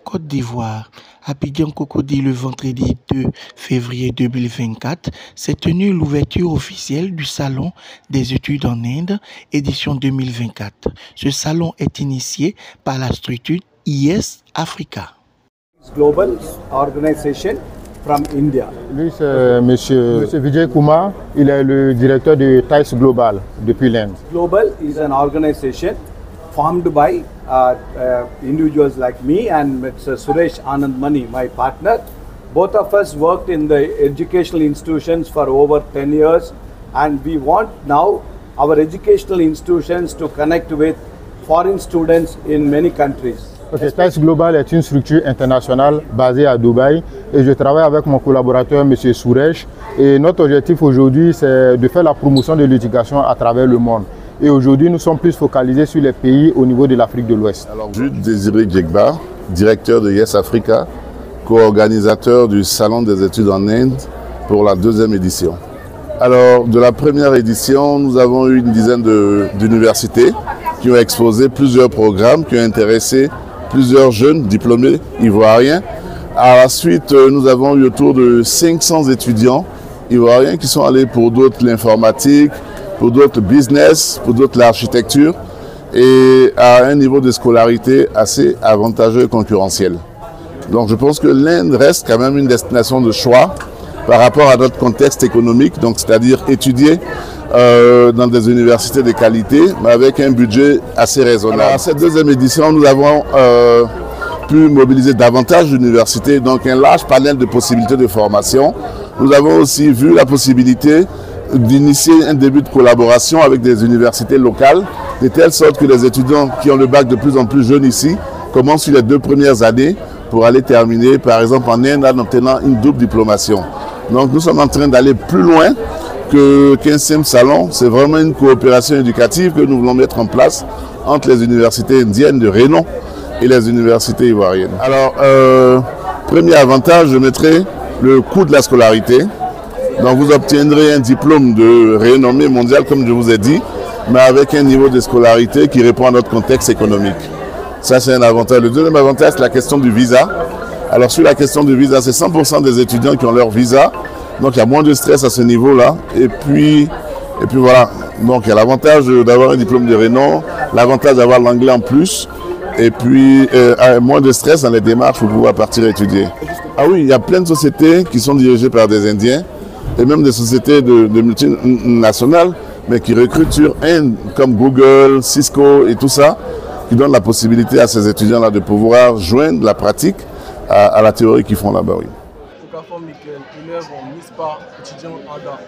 Côte d'Ivoire. Abidjan Cocody le vendredi 2 février 2024 s'est tenue l'ouverture officielle du Salon des études en Inde, édition 2024. Ce salon est initié par la structure IS Africa. Global Organization from India. Lui, c'est monsieur Vijay Kumar. Il est le directeur de TICE Global depuis l'Inde. Global is an organization formed by individuals like me and Mr. Suresh Anand Mani, my partner. Both of us worked in the educational institutions for over 10 years, and we want now our educational institutions to connect with foreign students in many countries. Okay, TICE Global est une structure internationale basée à Dubaï et je travaille avec mon collaborateur M. Suresh, et notre objectif aujourd'hui c'est de faire la promotion de l'éducation à travers le monde. Et aujourd'hui nous sommes plus focalisés sur les pays au niveau de l'Afrique de l'Ouest. Alors, Jude Désiré Djegba, directeur de Yes Africa, co-organisateur du Salon des études en Inde pour la deuxième édition. Alors, de la première édition, nous avons eu une dizaine d'universités qui ont exposé plusieurs programmes qui ont intéressé plusieurs jeunes diplômés ivoiriens. À la suite, nous avons eu autour de 500 étudiants ivoiriens qui sont allés pour d'autres l'informatique, pour d'autres business, pour d'autres l'architecture, et à un niveau de scolarité assez avantageux et concurrentiel. Donc je pense que l'Inde reste quand même une destination de choix par rapport à notre contexte économique, donc c'est-à-dire étudier dans des universités de qualité, mais avec un budget assez raisonnable. Alors, à cette deuxième édition, nous avons pu mobiliser davantage d'universités, donc un large panel de possibilités de formation. Nous avons aussi vu la possibilité d'initier un début de collaboration avec des universités locales, de telle sorte que les étudiants qui ont le bac de plus en plus jeunes ici commencent sur les 2 premières années pour aller terminer, par exemple en Inde, en obtenant une double diplomation. Donc nous sommes en train d'aller plus loin que 15e salon. C'est vraiment une coopération éducative que nous voulons mettre en place entre les universités indiennes de renom et les universités ivoiriennes. Alors, premier avantage, je mettrai le coût de la scolarité. Donc vous obtiendrez un diplôme de renommée mondiale, comme je vous ai dit, mais avec un niveau de scolarité qui répond à notre contexte économique. Ça, c'est un avantage. Le deuxième avantage, c'est la question du visa. Alors sur la question du visa, c'est 100% des étudiants qui ont leur visa. Donc il y a moins de stress à ce niveau-là. Et puis voilà. Donc il y a l'avantage d'avoir un diplôme de renom, l'avantage d'avoir l'anglais en plus. Et puis moins de stress dans les démarches pour pouvoir partir étudier. Ah oui, il y a plein de sociétés qui sont dirigées par des Indiens, et même des sociétés de multinationales, mais qui recrutent sur Inde, comme Google, Cisco et tout ça, qui donnent la possibilité à ces étudiants-là de pouvoir joindre la pratique à la théorie qu'ils font là-bas. Oui. Michael, élève en MISPA, étudiant ADA.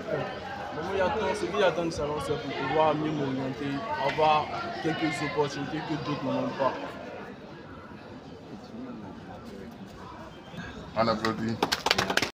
Ce qu'il attend du salon, c'est pour pouvoir mieux m'orienter, avoir quelques opportunités que d'autres n'ont pas. On applaudit.